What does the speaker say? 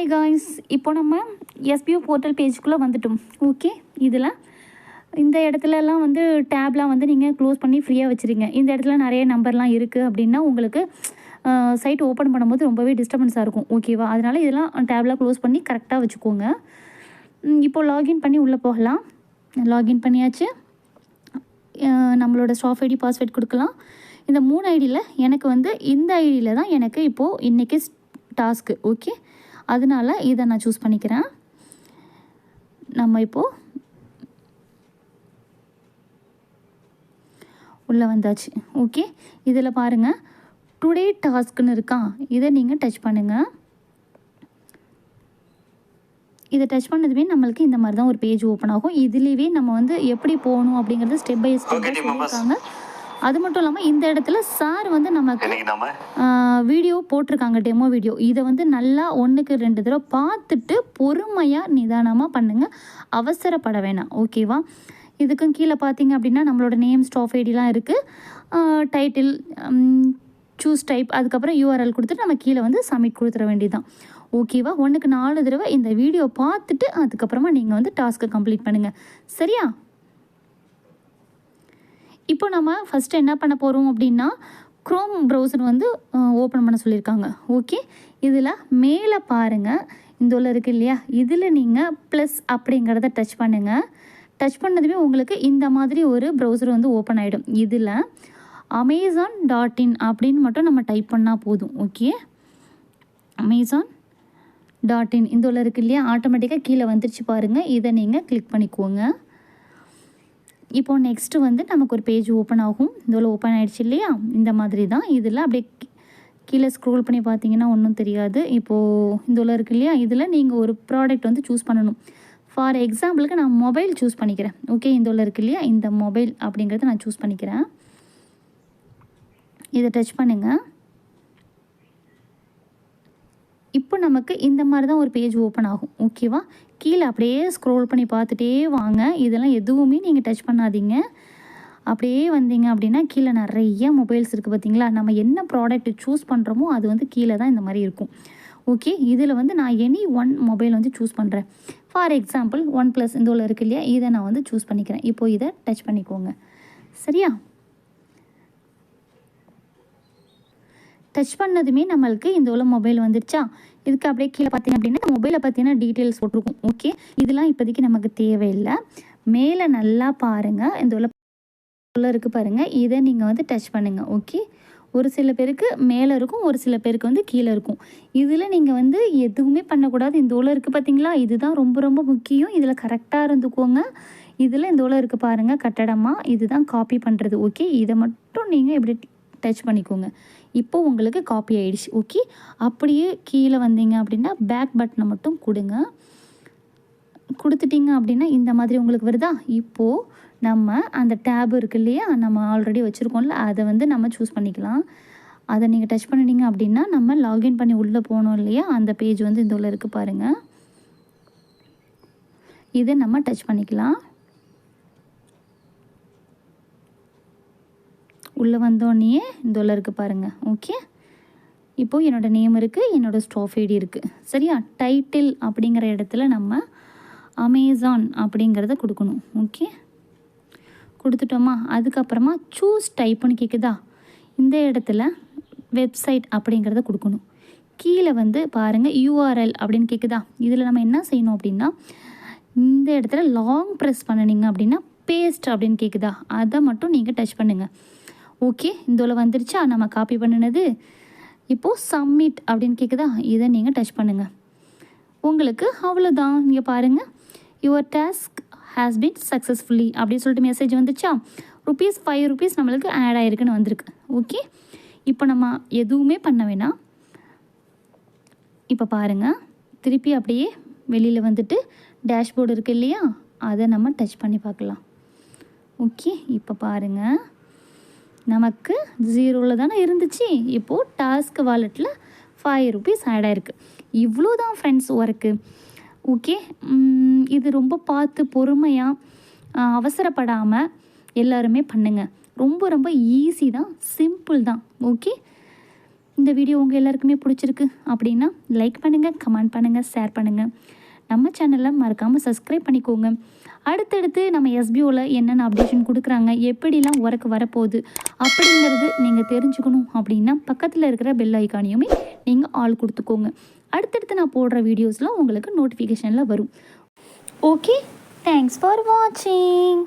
Hi guys, இப்போ நம்ம எஸ்பியூ portal பேஜுக்குள்ளே வந்துட்டோம். ஓகே, இதில் இந்த இடத்துலலாம் வந்து டேப்லாம் வந்து நீங்கள் க்ளோஸ் பண்ணி ஃப்ரீயாக வச்சுருங்க. இந்த இடத்துல நிறைய நம்பர்லாம் இருக்குது அப்படின்னா உங்களுக்கு சைட் ஓப்பன் பண்ணும்போது ரொம்பவே டிஸ்டர்பன்ஸாக இருக்கும். ஓகேவா? அதனால் இதெல்லாம் டேப்லாம் க்ளோஸ் பண்ணி கரெக்டாக வச்சுக்கோங்க. இப்போது லாகின் பண்ணி உள்ளே போகலாம். லாகின் பண்ணியாச்சு. நம்மளோட ஸ்டாஃப் ஐடி பாஸ்வேர்ட் கொடுக்கலாம். இந்த 3 ஐடியில் எனக்கு வந்து இந்த ஐடியில் தான் எனக்கு இப்போது இன்றைக்கி டாஸ்க்கு. ஓகே, அதனால் இதை நான் சூஸ் பண்ணிக்கிறேன். நம்ம இப்போது உள்ளே வந்தாச்சு. ஓகே, இதில் பாருங்கள் டுடே டாஸ்க்குன்னு இருக்கா, இதை நீங்கள் டச் பண்ணுங்கள். இதை டச் பண்ணதுமே நம்மளுக்கு இந்த மாதிரி தான் ஒரு பேஜ் ஓப்பன் ஆகும். இதுலேயே நம்ம வந்து எப்படி போகணும் அப்படிங்கிறது ஸ்டெப் பை ஸ்டெப் சொல்லியிருக்காங்க. அது மட்டும் இல்லாமல் இந்த இடத்துல சார் வந்து நமக்கு வீடியோ போட்டிருக்காங்க, டெமோ வீடியோ. இதை வந்து நல்லா 1க்கு 2 தடவை பார்த்துட்டு பொறுமையாக நிதானமாக பண்ணுங்கள், அவசரப்பட வேணாம். ஓகேவா? இதுக்கும் கீழே பார்த்தீங்க அப்படின்னா நம்மளோட நேம், ஸ்டாஃப் ஐடிலாம் இருக்குது, டைட்டில், சூஸ் டைப், அதுக்கப்புறம் யூஆர்எல் கொடுத்துட்டு நம்ம கீழே வந்து சப்மிட் கொடுத்துட வேண்டியதுதான். ஓகேவா? 1க்கு 4 தடவை இந்த வீடியோ பார்த்துட்டு அதுக்கப்புறமா நீங்கள் வந்து டாஸ்க்கை கம்ப்ளீட் பண்ணுங்கள். சரியா? இப்போ நம்ம ஃபஸ்ட்டு என்ன பண்ண போகிறோம் அப்படின்னா க்ரோம் ப்ரௌசர் வந்து ஓப்பன் பண்ண சொல்லியிருக்காங்க. ஓகே, இதில் மேலே பாருங்கள், இந்த உள்ள இருக்குது இல்லையா, இதில் நீங்கள் ப்ளஸ் அப்படிங்கிறத டச் பண்ணுங்கள். டச் பண்ணதுமே உங்களுக்கு இந்த மாதிரி ஒரு ப்ரௌசர் வந்து ஓப்பன் ஆகிடும். இதில் amazon.in அப்படின்னு மட்டும் நம்ம டைப் பண்ணால் போதும். ஓகே, amazon.in இந்த உள்ள இருக்குது இல்லையா, ஆட்டோமேட்டிக்காக கீழே வந்துருச்சு பாருங்கள். இதை நீங்கள் கிளிக் பண்ணிக்கோங்க. இப்போது நெக்ஸ்ட்டு வந்து நமக்கு ஒரு பேஜ் ஓப்பன் ஆகும். இதில் ஓப்பன் ஆகிடுச்சு இல்லையா, இந்த மாதிரி தான். இதில் அப்படியே கீழே ஸ்க்ரோல் பண்ணி பார்த்தீங்கன்னா ஒன்றும் தெரியாது. இப்போது இதில் இருக்குது இல்லையா, இதில் நீங்கள் ஒரு ப்ராடக்ட் வந்து சூஸ் பண்ணணும். ஃபார் எக்ஸாம்பிளுக்கு நான் மொபைல் சூஸ் பண்ணிக்கிறேன். ஓகே, இதில் இருக்குது இல்லையா, இந்த மொபைல் அப்படிங்கிறத நான் சூஸ் பண்ணிக்கிறேன். இதை டச் பண்ணுங்கள். இப்போ நமக்கு இந்த மாதிரி தான் ஒரு பேஜ் ஓப்பன் ஆகும். ஓகேவா? கீழே அப்படியே ஸ்க்ரோல் பண்ணி பார்த்துட்டே வாங்க. இதெல்லாம் எதுவுமே நீங்கள் டச் பண்ணாதீங்க. அப்படியே வந்தீங்க அப்படின்னா கீழே நிறைய மொபைல்ஸ் இருக்குது பார்த்தீங்களா. நம்ம என்ன ப்ராடக்ட் சூஸ் பண்ணுறோமோ அது வந்து கீழே தான் இந்த மாதிரி இருக்கும். ஓகே, இதில் வந்து நான் எனி ஒன் மொபைல் வந்து சூஸ் பண்ணுறேன். ஃபார் எக்ஸாம்பிள் OnePlus இந்த உள்ள இருக்குது இல்லையா, இதை நான் வந்து சூஸ் பண்ணிக்கிறேன். இப்போது இதை டச் பண்ணிக்கோங்க. சரியா? டச் பண்ணதுமே நம்மளுக்கு இந்த உள்ள மொபைல் வந்துடுச்சா. இதுக்கு அப்படியே கீழே பார்த்தீங்க அப்படின்னா மொபைலை பற்றின டீட்டெயில்ஸ் போட்டிருக்கும். ஓகே, இதெல்லாம் இப்போதைக்கு நமக்கு தேவையில்லை. மேலே நல்லா பாருங்கள், இந்த உள்ள இருக்குது பாருங்கள், இதை நீங்கள் வந்து டச் பண்ணுங்கள். ஓகே, ஒரு சில பேருக்கு மேலே இருக்கும், ஒரு சில பேருக்கு வந்து கீழே இருக்கும். இதில் நீங்கள் வந்து எதுவுமே பண்ணக்கூடாது. இந்த உள்ள இருக்குது பார்த்தீங்களா, இதுதான் ரொம்ப ரொம்ப முக்கியம். இதில் கரெக்டாக இருந்துக்கோங்க. இதில் இந்த உள்ள இருக்குது பாருங்கள், கட்டடமாக, இதுதான் காப்பி பண்ணுறது. ஓகே, இதை மட்டும் நீங்கள் இப்படி டச் பண்ணிக்கோங்க. இப்போது உங்களுக்கு காப்பி ஆகிடுச்சு. ஓகே, அப்படியே கீழே வந்தீங்க அப்படின்னா பேக் பட்டனை மட்டும் கொடுங்க. கொடுத்துட்டிங்க அப்படின்னா இந்த மாதிரி உங்களுக்கு வருதா. இப்போது நம்ம அந்த டேப் இருக்குது இல்லையா, நம்ம ஆல்ரெடி வச்சுருக்கோம்ல, அதை வந்து நம்ம சூஸ் பண்ணிக்கலாம். அதை நீங்கள் டச் பண்ணிட்டீங்க அப்படின்னா நம்ம லாகின் பண்ணி உள்ளே போனோம் இல்லையா, அந்த பேஜ் வந்து இந்த உள்ள இருக்குது பாருங்கள். இதை நம்ம டச் பண்ணிக்கலாம். உள்ளே வந்தோடனே இந்த உள்ள இருக்குது பாருங்கள். ஓகே, இப்போது என்னோடய நேம் இருக்குது, என்னோடய ஸ்டாஃப் ஐடி இருக்குது. சரியா? டைட்டில் அப்படிங்கிற இடத்துல நம்ம அமேசான் அப்படிங்கிறத கொடுக்கணும். ஓகே, கொடுத்துட்டோமா. அதுக்கப்புறமா சூஸ் டைப்புன்னு கேட்குதா, இந்த இடத்துல வெப்சைட் அப்படிங்கிறத கொடுக்கணும். கீழே வந்து பாருங்கள் யூஆர்எல் அப்படின்னு கேட்குதா. இதில் நம்ம என்ன செய்யணும் அப்படின்னா இந்த இடத்துல லாங் ப்ரெஸ் பண்ணினீங்க அப்படின்னா பேஸ்ட் அப்படின்னு கேட்குதா, அதை மட்டும் நீங்கள் டச் பண்ணுங்கள். ஓகே, இந்த வந்துருச்சா நம்ம காப்பி பண்ணினது. இப்போது சப்மிட் அப்படின்னு கேட்குதா, இதை நீங்கள் டச் பண்ணுங்கள். உங்களுக்கு அவ்வளோதான். நீங்கள் பாருங்கள், your task has been successfully அப்படின்னு சொல்லிட்டு மெசேஜ் வந்துச்சா. ₹5 நம்மளுக்கு ஆட் ஆகிருக்குன்னு வந்திருக்கு. ஓகே, இப்போ நம்ம எதுவுமே பண்ண வேணாம். இப்போ பாருங்கள், திருப்பி அப்படியே வெளியில் வந்துட்டு டேஷ்போர்டு இருக்குது இல்லையா, அதை நம்ம டச் பண்ணி பார்க்கலாம். ஓகே, இப்போ பாருங்கள் நமக்கு 0ல் தானே இருந்துச்சு. இப்போது டாஸ்க் வாலெட்டில் ₹5 ஆட் ஆகிருக்கு. இவ்வளோ தான் ஃப்ரெண்ட்ஸ் ஒர்க்கு. ஓகே, இது ரொம்ப பார்த்து பொறுமையாக அவசரப்படாமல் எல்லாருமே பண்ணுங்கள். ரொம்ப ரொம்ப ஈஸி தான், சிம்பிள் தான். ஓகே, இந்த வீடியோ உங்கள் எல்லாருக்குமே பிடிச்சிருக்கு அப்படின்னா லைக் பண்ணுங்கள், கமெண்ட் பண்ணுங்கள், ஷேர் பண்ணுங்கள். நம்ம சேனலை மறக்காமல் சப்ஸ்கிரைப் பண்ணிக்கோங்க. அடுத்தடுத்து நம்ம எஸ்பிஓவில் என்னென்ன அப்டேஷன் கொடுக்குறாங்க, எப்படிலாம் ஒர்க் வரப்போகுது அப்படிங்கிறது நீங்கள் தெரிஞ்சுக்கணும் அப்படின்னா பக்கத்தில் இருக்கிற பெல் ஐக்கானையுமே நீங்கள் ஆல் கொடுத்துக்கோங்க. அடுத்தடுத்து நான் போடுற வீடியோஸ்லாம் உங்களுக்கு நோட்டிஃபிகேஷனில் வரும். ஓகே, தேங்க்ஸ் ஃபார் வாட்சிங்.